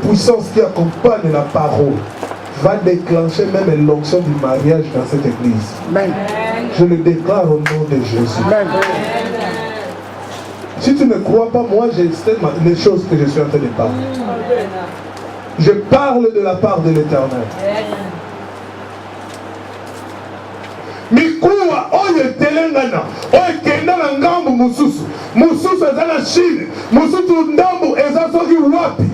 puissance qui accompagne la parole va déclencher même l'onction du mariage dans cette église. Amen. Je le déclare au nom de Jésus. Amen. Si tu ne crois pas, moi j'estime les choses que je suis en train de parler. Je parle de la part de l'Éternel. Mikuwa oye telengana, oye kenda na ngambu mususu, mususu eza na Chine, mususu ndambu eza soki wapi,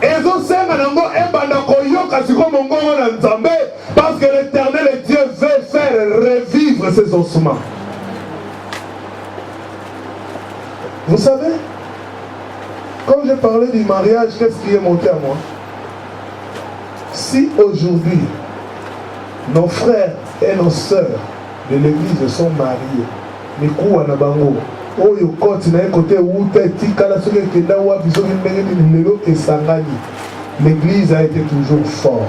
ezo senga nango ebanda koyoka siko mongongo na Nzambe, parce que l'Éternel et Dieu veut faire revivre ses ossements. Vous savez, quand je parlais du mariage, qu'est-ce qui est monté à moi? Si aujourd'hui, nos frères et nos sœurs de l'église sont mariés, mais quoi na bango, oyo koti na côté wuta tikala soki kenda wa biso ndenge ni lelo esangani. L'église a été toujours fort.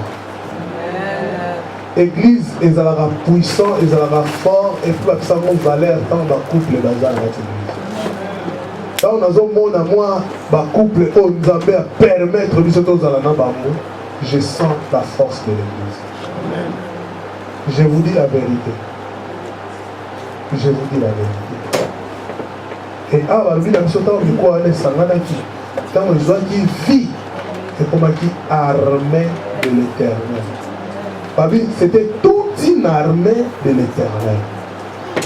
L'église ezalaka puissant, ezalaka fort et puis ça mon valeur tant ba couple bazar na l'église. Quand on a zomona moi ba couple o Nzambe a permettre biso tozala na bango, je sens la force de l'église. Je vous dis la vérité. Je vous dis la vérité. Et avant, lui, la mission, tant que quoi, on est sanganaki, tant que je qui vit, et comme qui armée de l'Éternel. Babi, c'était toute une armée de l'Éternel.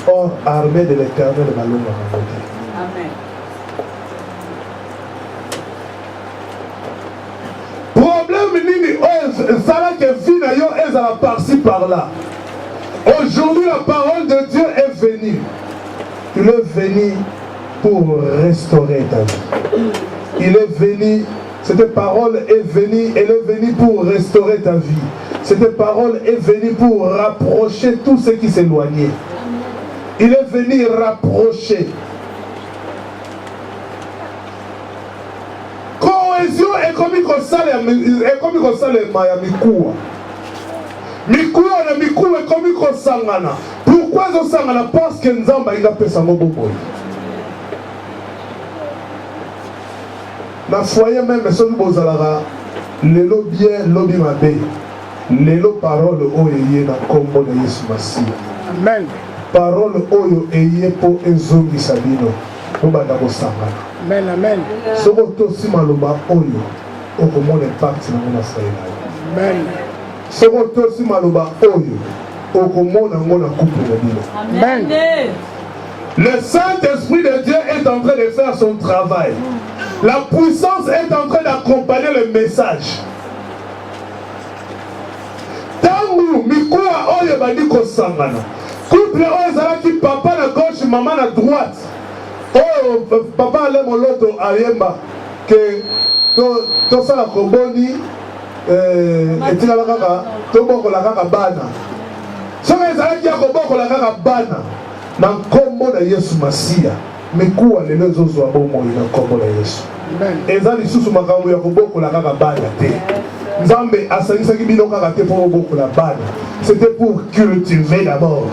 Or, armée de l'Éternel, Amen. Problème nini, ça que vie na yo, elle a par-ci par-là. Aujourd'hui, la parole de Dieu est venue. Il est venu pour restaurer ta vie. Il est venu, cette parole est venue, elle est venue pour restaurer ta vie. Cette parole est venue pour rapprocher tout ce qui s'éloignait. Il est venu rapprocher. Cohésion est comme il s'allait Miami. Mikuwa na mikuwa komi ko sangana. Pourquoi zo sangana? Parce que Nzamba inga pesa moboboy. Na foyer même soki bozalaka lelo bien lobi mabe. Lelo parole oyo eye na kombo na Yesu Masiya. Amen. Parole oyo eye po ezongisa bino. Obanda ko sangana. Amen, amen. Soko to si maloba oyo okomona impact na mona foyer na. Amen. Second aussi maloba oyo okomona ngona couple na bino. Amen. Le Saint-Esprit de Dieu est en train de faire son travail. La puissance est en train d'accompagner le message. Tangu mikuwa oyo bandi ko sangana. Couple oyo zalaki papa na gauche, maman na droite. Oh papa ale moloto ayemba que to sala koboni etikala kaka tobokola kaka bana soki ezalaki ya kobokola kaka bana na nkombo na Yesu Masiya mikuwa lelo ezozwa bomoi na nkombo na Yesu. Eza lisusu makambo ya kobokola kaka bana te. Nzambe asangisaki bino kaka te mpo kobokola bana. C'était pour cultiver d'abord.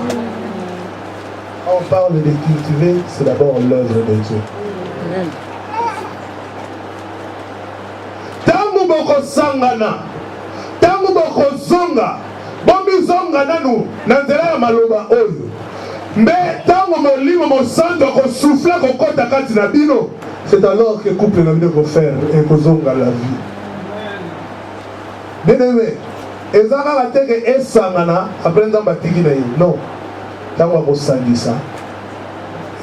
On parle de cultiver, c'est d'abord l'œuvre de Dieu. Amen. Tangu boko sangana, tangu boko zonga, bombi zonga nanu, nanzela ya maloba oyo. Mais tangu molimo mosanto ko souffler ko kota kati na bino, c'est alors que couple na bino ko faire et ko zonga la vie. Bien-aimé, ezaka la teke esangana après nzamba tiki na yi. Non. Tango ko sangisa,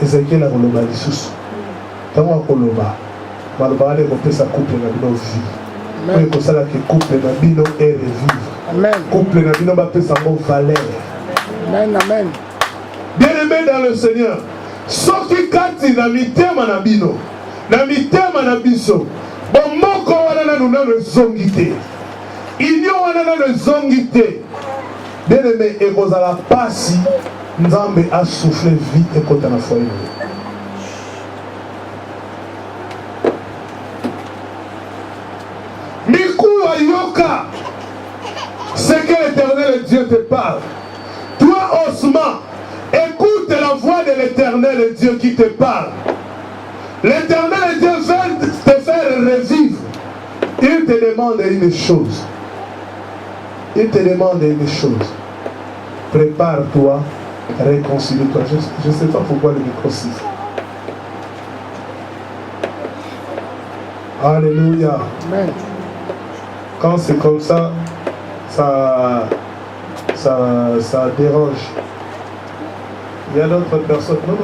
Ezekiel a koloba lisusu. Tango koloba, maloba ale ko pesa couple na bino vie. Amen. Ko sala ke couple na bino est revivre. Amen. Couple na bino ba pesa mo valeur. Amen, amen. Bien-aimé dans le Seigneur, soki kati na mitema na bino, na mitema na biso, bon moko wana na nuna le zongité. Inyo wana na le zongité. Bien-aimé, et vous allez passer, Nzambe a soufflé vie et côté na foyer. Mikou Ayoka, c'est que l'Éternel Dieu te parle. Toi, Osman, écoute la voix de l'Éternel Dieu qui te parle. L'Éternel Dieu veut te faire revivre. Il te demande une chose. Il te demande une chose. Prépare-toi, réconcilie-toi. Je ne sais pas pourquoi le micro siffle. Alléluia. Amen. Quand c'est comme ça, ça dérange. Il y a d'autres personnes. Non.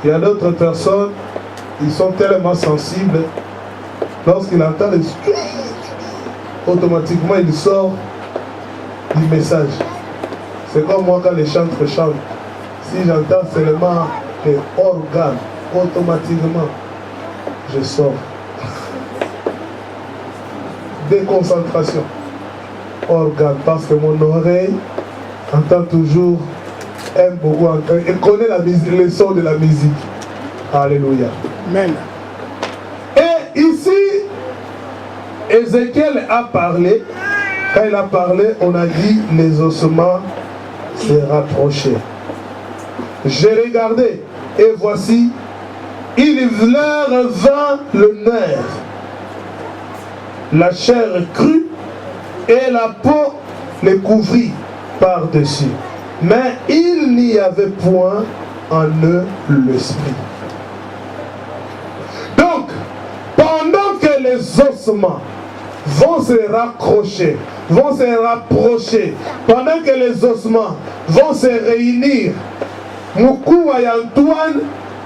Il y a d'autres personnes, ils sont tellement sensibles. Lorsqu'ils entendent les... automatiquement il sort du message. C'est comme moi quand les chantres chantent. Si j'entends seulement les organes, automatiquement je sors. Déconcentration. Organe, parce que mon oreille entend toujours, aime beaucoup entendre, et connaît la musique, le son de la musique. Alléluia. Amen. Et ici, Ézéchiel a parlé. Quand il a parlé, on a dit les ossements se rapprochaient. J'ai regardé et voici, il leur vint le nerf, la chair crue et la peau les couvrit par-dessus. Mais il n'y avait point en eux l'esprit. Donc, pendant que les ossements vont se raccrocher, vont se rapprocher, pendant que les ossements vont se réunir, Moukoua et Antoine,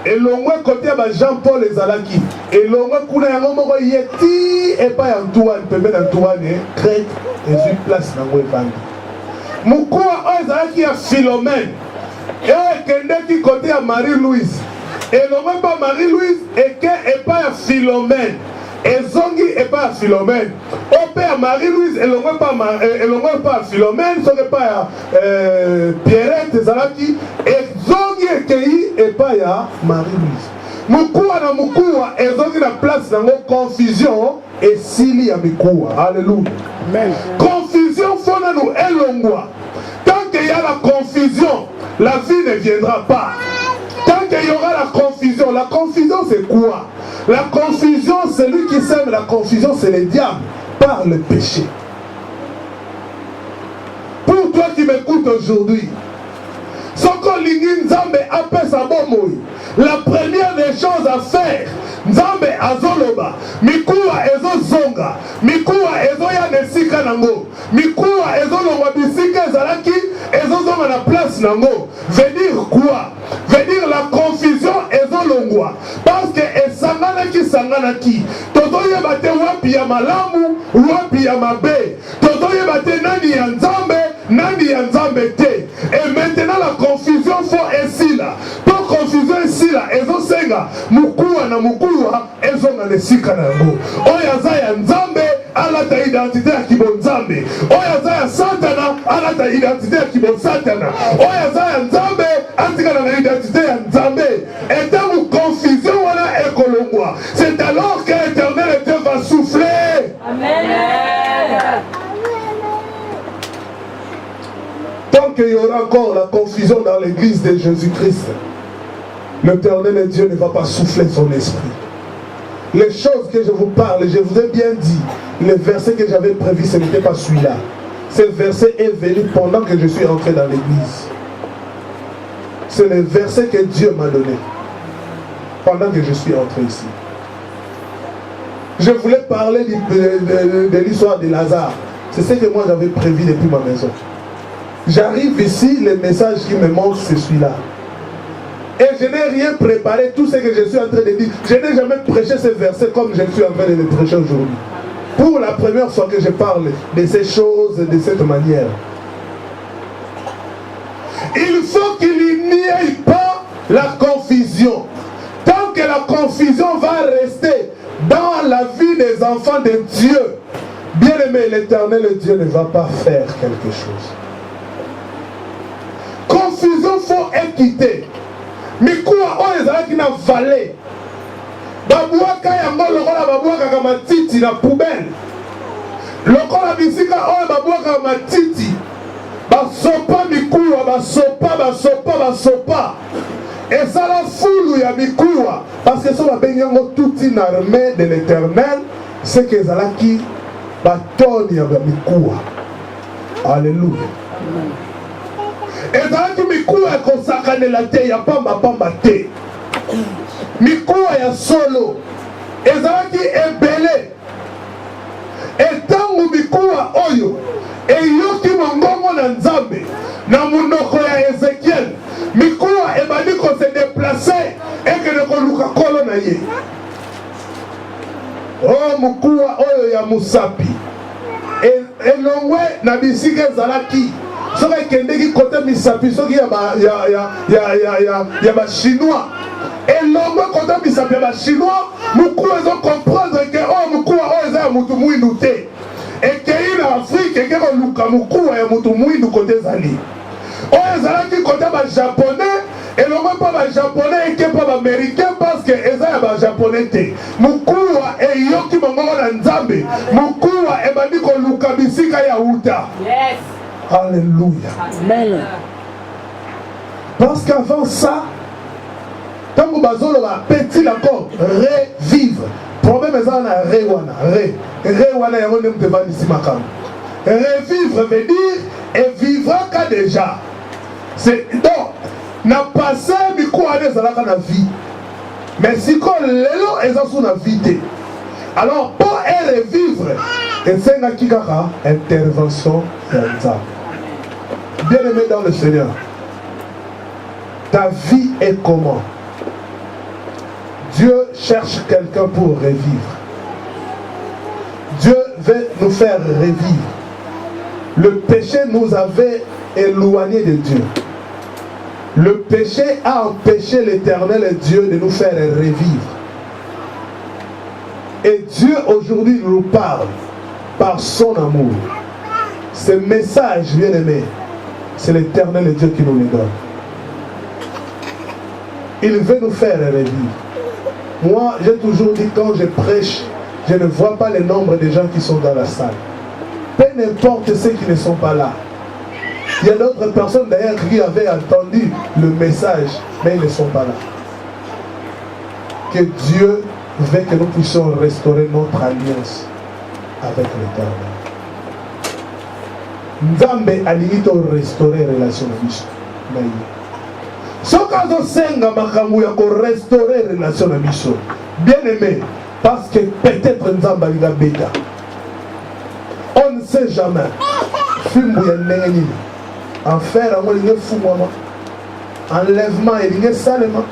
et l'ongwe côté à Jean-Paul et Zalaki, et l'ongwe kuna yango moko yeti et pas Antoine, peut-être Antoine et crête et une place dans le bandi. Moukoua et Zalaki à Philomène, et Kendeki côté à Marie-Louise, et l'ongwe pas Marie-Louise et pas à Philomène. Et Zongi et pas Philomène. Au père Marie-Louise et l'on pas Philomène, ce n'est pas Pierrette Zalaki. Et Zongi et Kei et pas Marie-Louise. Moukoua na Moukoua et Zongi la place dans nos confusion et Sili à Moukoua. Alléluia. Confusion faut nous élongwa. Tant qu'il y a la confusion, la vie ne viendra pas. Tant qu'il y aura la confusion c'est quoi? La confusion, celui qui sème la confusion, c'est le diable par le péché. Pour toi qui m'écoutes aujourd'hui, la première des choses à faire, Nzambe azoloba, mikuwa ezo zonga, mikuwa ezo ya nesika nango, mikuwa ezo longwa bisika ezalaki, ezo zonga na place nango. Veut dire quoi? Veut dire la confusion ezo longwa. Parce que esanganaki sanganaki. Tozoye bate wapi ya malamu, wapi ya mabe. Tozoye bate nani ya Nzambe, nani ya Nzambe te. Et maintenant la confusion faut ainsi là. Pour confusion ici là, ezo senga, mukua na mukua, ezo na nesika na yango. Oyaza ya Nzambe, alata identité ya kibon Nzambe. Oyaza ya Satana, alata identité ya kibon Satana. Oyaza ya Nzambe, antika na identité ya Nzambe. Et dans une confusion, voilà écolongwa. C'est alors que l'Éternel Dieu va souffler. Amen. Tant qu'il y aura encore la confusion dans l'église de Jésus-Christ, l'Éternel Dieu ne va pas souffler son esprit. Les choses que je vous parle, je vous ai bien dit, le verset que j'avais prévu, ce n'était pas celui-là. Ce verset est venu pendant que je suis entré dans l'église. C'est le verset que Dieu m'a donné pendant que je suis entré ici. Je voulais parler de l'histoire de Lazare. C'est ce que moi j'avais prévu depuis ma maison. J'arrive ici, le message qui me manque, c'est celui-là. Et je n'ai rien préparé, tout ce que je suis en train de dire. Je n'ai jamais prêché ce verset comme je suis en train de le prêcher aujourd'hui. Pour la première fois que je parle de ces choses de cette manière. Il faut qu'il n'y ait pas la confusion. Tant que la confusion va rester dans la vie des enfants de Dieu, bien aimé, l'Éternel Dieu ne va pas faire quelque chose. Confusion, faut équiter. Mais quoi, on les a qui n'a valé. Babouaka yango lokola babouaka kama titi na poubelle. Lokola bisika on babouaka kama titi. Basopa mikuwa basopa. Et ça la foule ya mikuwa. Parce que ça va bénir toute une armée de l'Éternel. C'est que ça qui batonne ya mikuwa. Alléluia. Et ça qui mikuwa kosakane la te ya pamba pamba te. Mikuwa ya solo. Et ça qui est belé. Et tant mikuwa oyo. Et yoki mongongo na nzambe. Na munoko ya Ezekiel. Mikuwa ebandi ko se déplacer. Et que ne koluka kolo na ye. Oh mukuwa oyo ya musapi. Et longwe na bisike zalaki. Soka kendeki kote misapi. Soki ya ba chinois. Et longwe kote misapi ya ba chinois. Mukuwa ezo comprendre que oh mukuwa oyo eza ya mutu mwindu te. Et que en Afrique, et que luka mukuwa ya mutu mwindu kote zali. Oyo zalaki kote ba japonais. Et l'on pas ba japonais et que pas ba américain parce que eza ya ba japonais te. Mukuwa e yoki mongongo na nzambe. Mukuwa e bandi ko luka bisika ya uta. Yes. Alléluia. Amen. Parce qu'avant ça, tant que bazolo va petit encore revivre. Problème est en rewana. Rewana yango nem devant ici makam. Revivre veut dire et vivra qu'à déjà. C'est donc na passé mikuwa ne zalaka na vie. Mais si ko lelo eza sous na vie. Alors pour elle vivre, et c'est na kikaka intervention ça. Bien aimé dans le Seigneur. Ta vie est comment? Dieu cherche quelqu'un pour revivre. Dieu veut nous faire revivre. Le péché nous avait éloignés de Dieu. Le péché a empêché l'Éternel et Dieu de nous faire revivre. Et Dieu aujourd'hui nous parle par son amour. Ce message, bien aimé, c'est l'Éternel et Dieu qui nous le donne. Il veut nous faire revivre. Moi, j'ai toujours dit quand je prêche, je ne vois pas le nombre de gens qui sont dans la salle. Peu importe ceux qui ne sont pas là. Il y a d'autres personnes d'ailleurs qui avaient entendu le message, mais ils ne sont pas là. Que Dieu veut que nous puissions restaurer notre alliance avec l'Éternel. Nzambe alingi to restaurer relation na biso. Soka zo senga makambo ya ko restaurer relation na biso. Bien aimé, parce que peut-être Nzambe alinga beta. On ne sait jamais. Fimbu ya ndenge enfer ango linge fumama. Enlèvement linge salema.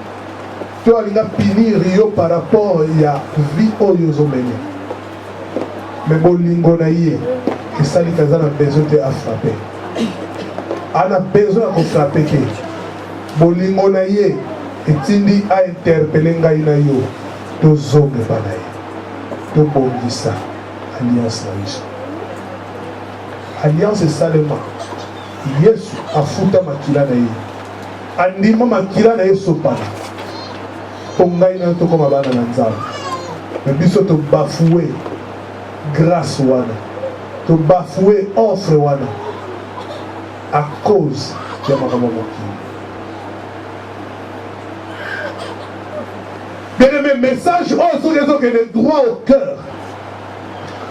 To alinga punir yo par rapport ya vie oyo zo mene. Mais bolingo na ye. Et ça, il a besoin de frapper. On a besoin de frapper. Bolingo na ye, et tindi a interpellé ngaina yo, to zonge banaye, to bondisa, alliance na biso. Alliance seulement. Yesu afuta makila na ye. Andima makila na ye sopana. Pongaina to koma bana na nzambe. Mais biso to bafoué grâce wana. To bafouer offre wana à cause de makambo mokili. Bien aimé, message sur les autres est droit au cœur.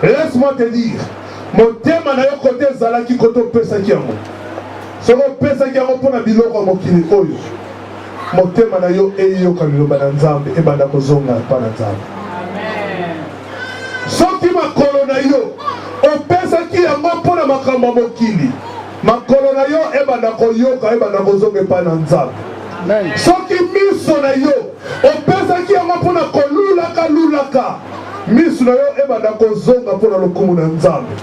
Laisse-moi te dire, mon thème na yo côté zalaki koto pesa kiango. Soko pesa kiango pona biloko mokili oyo. Mon thème na yo eyo kamilo bana nzambe e banda kozonga pa na nzambe. Amen. Soki makolo na yo opesaki yango mpona makambo mokili makolo na yo ebanda koyoka ebanda kozonga epai na nzambe. Soki miso na yo opesaki yango mpona kolulaka miso na yo ebanda kozonga mpona lokumu na nzambe.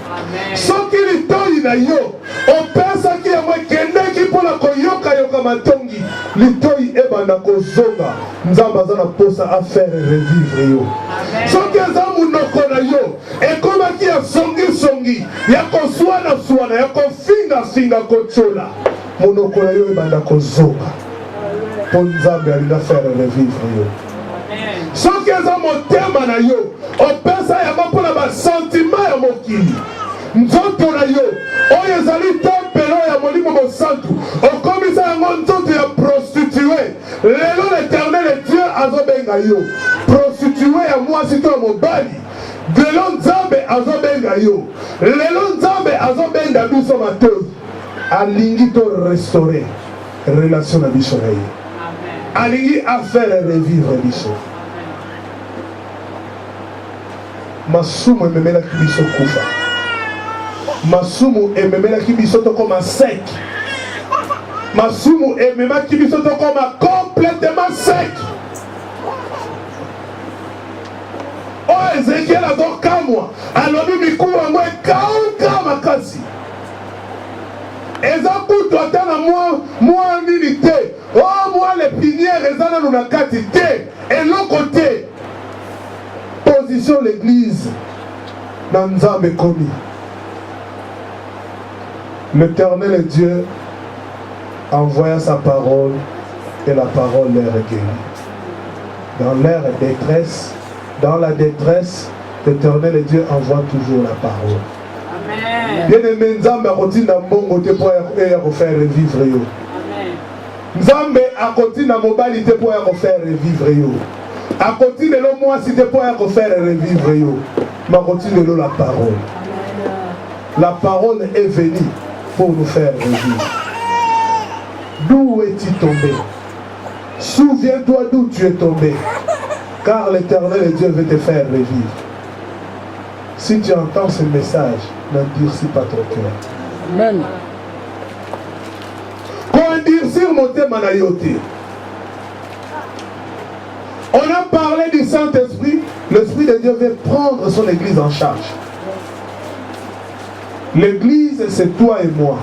Soki litoi na yo opesaki yango ekendeki mpona koyoka matongi litoi ebanda kozonga nzambe aza na posa affaire revivre yo. Soki eza munoko na yo ekomaki ya songi ya koswana ya kofinga kochola munoko na yo ebanda kozonga mpo nzambe alinga faire revivre yo. Soki eza motema na yo opesa yango mpona basentima ya mokili nzoto na yo oyo ezali tempelo ya molimo mosantu okomisa yango nzoto ya prostitue Lelo l'Éternel Dieu azobenga yo. Prostitué à moi si toi mon bali. Lelo Nzambe azobenga yo. Lelo Nzambe azobenga biso mateuse. Alingi to restaurer relation na biso na ye. Alingi a faire revivre biso. Masumu ememelaki biso kufa. Masumu ememelaki biso to comme sec. Masumu ememelaki biso to comme complètement sec. Oh Ezekiel azokamwa alobi mikulu yango ekauka makasi. Eza kutu ata na mwa nini te. Oh mwa l'épinière eza nanu na kati te. Eloko te. Position l'église dans Nzambe komi. L'Éternel Dieu envoya sa parole et la parole leur guérit. Dans leur détresse, dans la détresse, l'Éternel Dieu envoie toujours la parole. Bien-aimé, Nzambe a continué à mbongo te pour faire revivre yo. Nzambe a continué à mobilité pour faire revivre yo. A continué le mois si te pour faire revivre yo. Mais a continué la parole. La parole est venue pour nous faire revivre. D'où es-tu tombé? Souviens-toi d'où tu es tombé. Car l'Éternel Dieu veut te faire revivre. Si tu entends ce message, n'endurcis pas ton cœur. Amen. Quand endurcir mon thème en ayoté. On a parlé du Saint-Esprit. L'Esprit de Dieu veut prendre son Église en charge. L'Église, c'est toi et moi.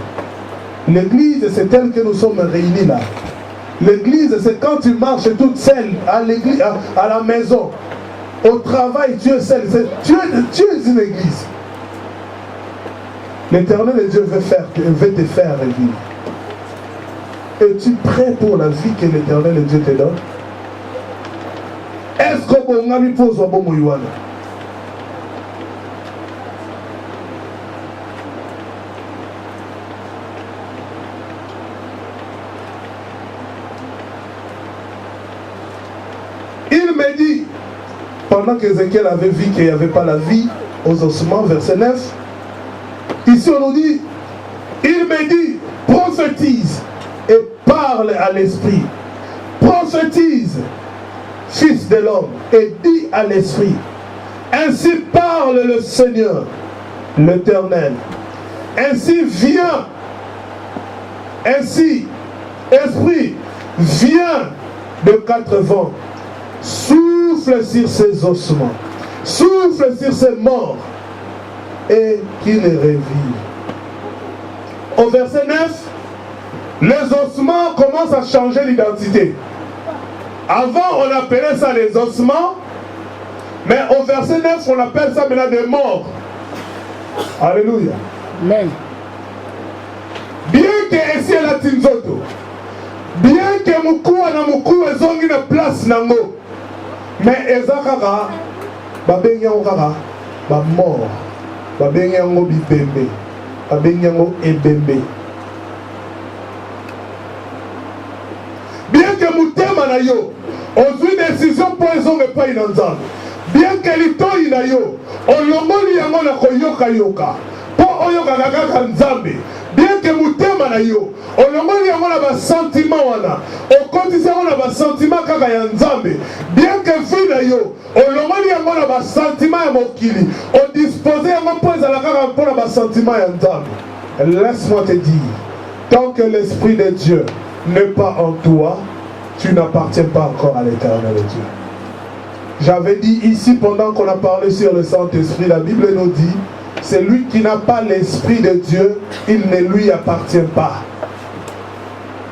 L'Église, c'est tel que nous sommes réunis là. L'Église, c'est quand tu marches toute seule à l'église, à la maison. Au travail, tu es seul. Tu es une Église. L'Éternel Dieu veut te faire revivre. Es-tu prêt pour la vie que l'Éternel Dieu te donne? Est-ce que mon ami pose un bon mouillon? Il me dit, pendant qu'Ézéchiel avait vu qu'il n'y avait pas la vie aux ossements, verset 9, ici on nous dit, il me dit, prophétise et parle à l'esprit. Prophétise, fils de l'homme, et dis à l'esprit, ainsi parle le Seigneur, l'Éternel. Ainsi viens, ainsi, esprit, viens de quatre vents. Souffle sur ces ossements, souffle sur ces morts, et qu'ils revivent. Au verset 9, les ossements commencent à changer l'identité. Avant, on appelait ça les ossements, mais au verset 9, on appelle ça maintenant des morts. Alléluia. Amen. Bien que ici la Tinzoto, bien que Moukou na Moukou ezongi na place nango, mais ezakaka babengi yango kaka ba mort, babengi yango bibembe, babengi yango ebembe. Bien que mutema na yo ozwi décision pour ezonge pa ina Nzambe, bien que litoyi na yo olongoli yango na koyoka yoka po oyoka kaka Nzambe, bien que mutema na yo olongoli yango na basentiment wana okotisi yango na basentiment kaka ya Nzambe, bien que vie na yo olongoli yango na basentiment ya mokili odispose yango mpo ezala kaka mpo na basentiment ya Nzambe. Laisse-moi te dire, tant que l'Esprit de Dieu n'est pas en toi, tu n'appartiens pas encore à l'Éternel Dieu. J'avais dit ici pendant qu'on a parlé sur le Saint-Esprit, la Bible nous dit, celui qui n'a pas l'Esprit de Dieu, il ne lui appartient pas.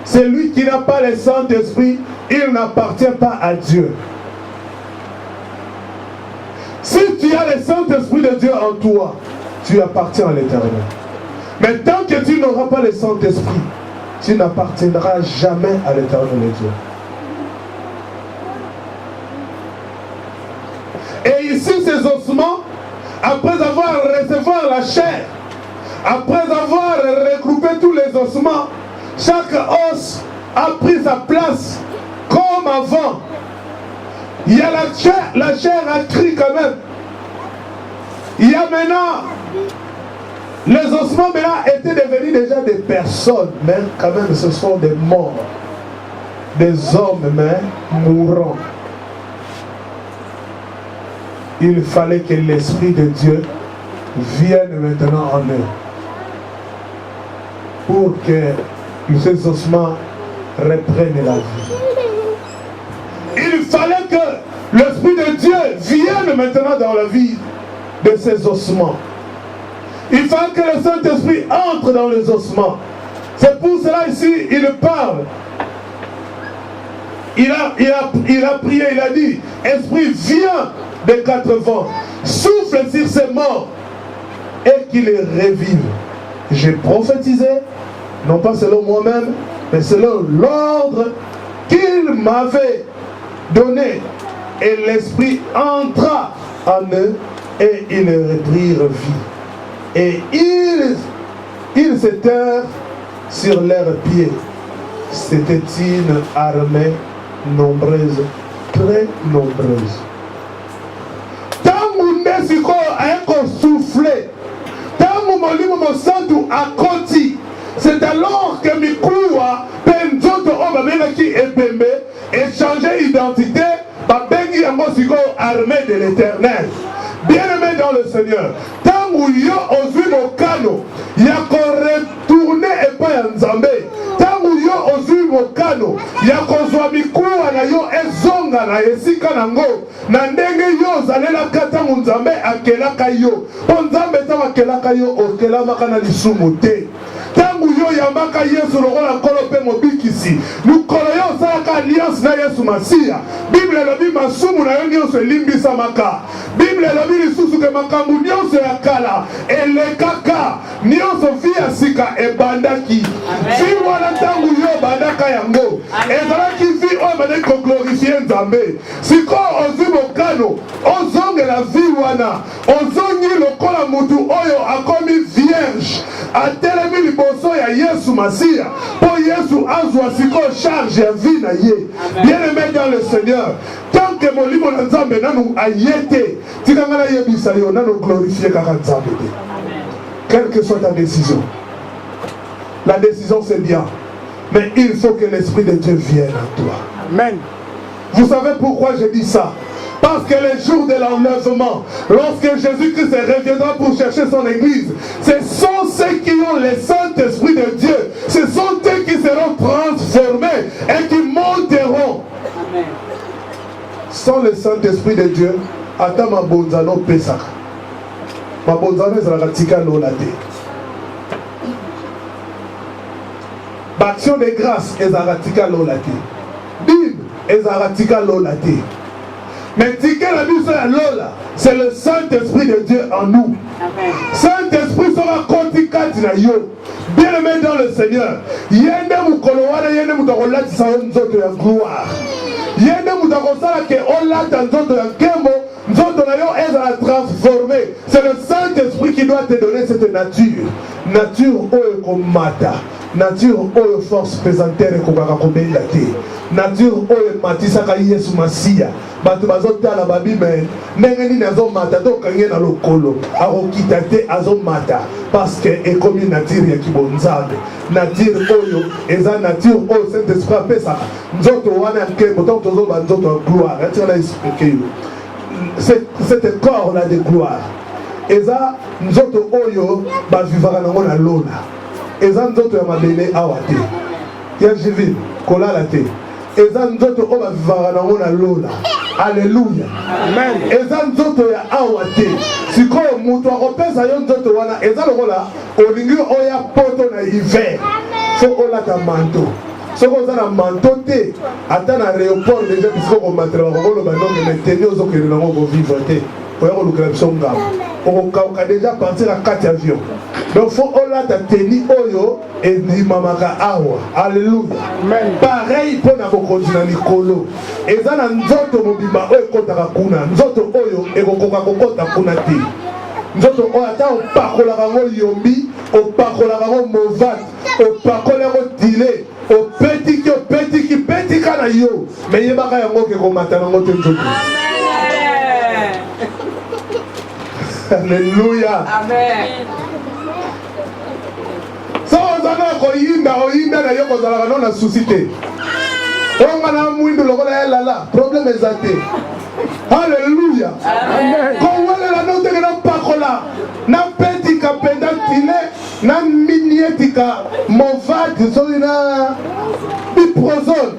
Celui qui n'a pas le Saint-Esprit, il n'appartient pas à Dieu. Si tu as le Saint-Esprit de Dieu en toi, tu appartiens à l'Éternel. Mais tant que tu n'auras pas le Saint-Esprit, tu n'appartiendras jamais à l'Éternel Dieu. Et ici, ces ossements, après avoir recevoir la chair, après avoir regroupé tous les ossements, chaque os a pris sa place comme comme avant. Il y a la chair a cri quand même. Il y a maintenant, les ossements maintenant étaient devenus déjà des personnes, mais quand même ce sont des morts, des hommes mais mourants. Il fallait que l'Esprit de Dieu vienne maintenant en eux pour que ces ossements reprennent la vie. Il fallait que l'Esprit de Dieu vienne maintenant dans la vie de ces ossements. Il fallait que le Saint-Esprit entre dans les ossements. C'est pour cela ici, il parle. Il a prié, il a dit, Esprit, viens des quatre vents, souffle sur ces morts et qu'il les revive. J'ai prophétisé, non pas selon moi-même, mais selon l'ordre qu'il m'avait donné. Et l'Esprit entra en eux et ils reprirent vie. Et ils s'étèrent sur leurs pieds. C'était une armée nombreuse, très nombreuse. Tant que Nesiko a soufflé, tant que Molimo Mosantu a conti, c'est alors que Mikoua, Penzoto Obamenaki et Bembe, échangeaient identité, Babengi Yamosiko, armée de l'Éternel. Bien-aimé dans le Seigneur, tant que yo osui mokano, yako retourné et pas en Zambé, tant que yo osui mokano, yako zwa mikuwa na yo ezonga na esika nango, na ndenge yo zalela kata Nzambe akelaka yo, po Nzambe ta akelaka yo okelamaka na lisumu te. Tangu yo yambaka Yesu lokola nkolo pe mobikisi, mukolo yo osalaka alliance na Yesu Masiya. Bible elobi masumu na yo nyonso elimbisamaka. Bible elobi lisusu ke makambo nyonso ya kala elekaka, nyonso vi ya sika ebandaki. Vi wana tangu yo bandaka yango, ezalaki vi oyo ebandaki koglorifie Nzambe. Sikoyo ozwi mokano ozongela vi wana, ozongi lokola mutu oyo akomi vierge, atelemi liboso ya Yesu Masiya, po Yesu azwa sikoyo charge ya vi na ye. Bien-aimé dans le Seigneur, tant que molimo na Nzambe nanu ayete, tikanga na yebisa yo nanu glorifier kaka Nzambe te. Quelle que soit ta décision, la décision c'est bien, mais il faut que l'Esprit de Dieu vienne en toi. Amen. Vous savez pourquoi je dis ça? Parce que les jours de l'enlèvement, lorsque Jésus-Christ reviendra pour chercher son église, ce sont ceux qui ont le Saint-Esprit de Dieu, ce sont eux qui seront transformés et qui monteront. Amen. Sans le Saint-Esprit de Dieu, ata mabonzano pesaka. Mabonzano ezalaka tika lola te. L'action de grâce ezalaka tika lola te. Bim ezalaka tika lola te. Mais tika la biso ya lola, c'est le Saint-Esprit de Dieu en nous. Saint-Esprit sera kontikati na yo. Bien-aimé dans le Seigneur, yende mukolo wana yende mutakolatisa nzoto ya gloire. Yende mutakosala ke olata nzoto ya nkembo, nzoto na yo ezala transformé. C'est le Saint-Esprit qui doit te donner cette nature. Nature oyo komata. Nature oyo force pesantere kokaka kobenga te. Nature oyo matisaka Yesu Masiya. Bato bazotala babime ndenge nini azomata tokange na lokolo akokita te azomata parce que ekomi nature ya kibonzambe. Nature oyo eza nature oyo Saint-Esprit apesaka nzoto wana nkembo ntango tozoba nzoto ya gloire. Atikala expliquer yo cet corps là de gloire eza nzoto oyo bavivaka nango na lola. Eza nzoto ya mabele awa te ya jivi kolala te. Eza nzoto oyo bavivaka nango na lola. Alléluia. Amen. Eza nzoto ya awa te. Sikoyo mutu akopesa yo nzoto wana eza lokola olingi oya poto na hiver. Fo olata manteau. Soko oza na manteau te ata na aéroport déjà bisiko komatela bakoloba ndonge meteni ozokende nango kovivre te. Oya kolukela biso ngamba. Okokauka déjà partir à 4 avions. Donc faut olata teni oyo endimamaka awa. Alléluia. Amen. Pareil pour na bokonzi na likolo. Eza na nzoto mobimba oyo ekotaka kuna. Nzoto oyo ekokoka kokota kuna te. Nzoto oyo ata opakolaka ngo yombi, opakolaka ngo movate, opakolaka ngo dile, opetiki na yo mais yebaka yango ke komata nango te nzoto. Alléluia. Amen. So ozana oyinda na yo kozalaka no na souci te. Onga na mwindu lokola elala problème ezate. Alléluia. Amen. Kowelela no teke na pakola na petika penda tile na minietika movadi soli na biprozone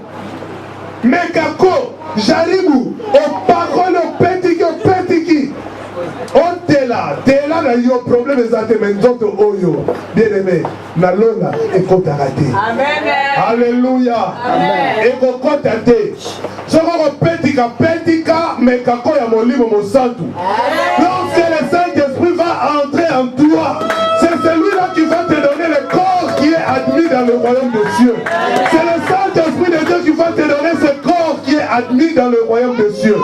mekako jaribu opakole opetiki tela na yo problème ezate me nzoto oyo bien aimé na longa ekotaka te. Alléluia. Ekokota te soko kopetika mekako ya molimo mosantu. Lorsque le Saint-Esprit va entrer en toi, c'est celui-là qui va te donner le corps qui est admis dans le royaume de Dieu. C'est le Saint-Esprit de Dieu qui va te donner ce corps qui est admis dans le royaume de Dieu.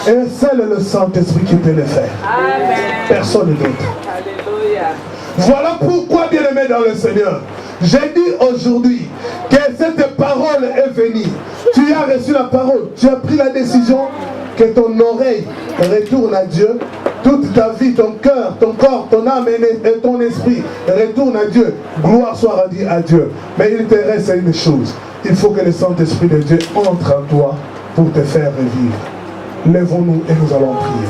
Et seul le Saint-Esprit qui peut le faire. Amen. Personne d'autre. Alléluia. Voilà pourquoi, bien-aimé dans le Seigneur, j'ai dit aujourd'hui que cette parole est venue. Tu as reçu la parole, tu as pris la décision que ton oreille retourne à Dieu. Toute ta vie, ton cœur, ton corps, ton âme et ton esprit retournent à Dieu. Gloire soit rendue à Dieu. Mais il te reste une chose. Il faut que le Saint-Esprit de Dieu entre en toi pour te faire revivre. Lèvons-nous et nous allons prier.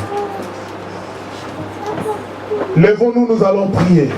Lèvons-nous, nous allons prier.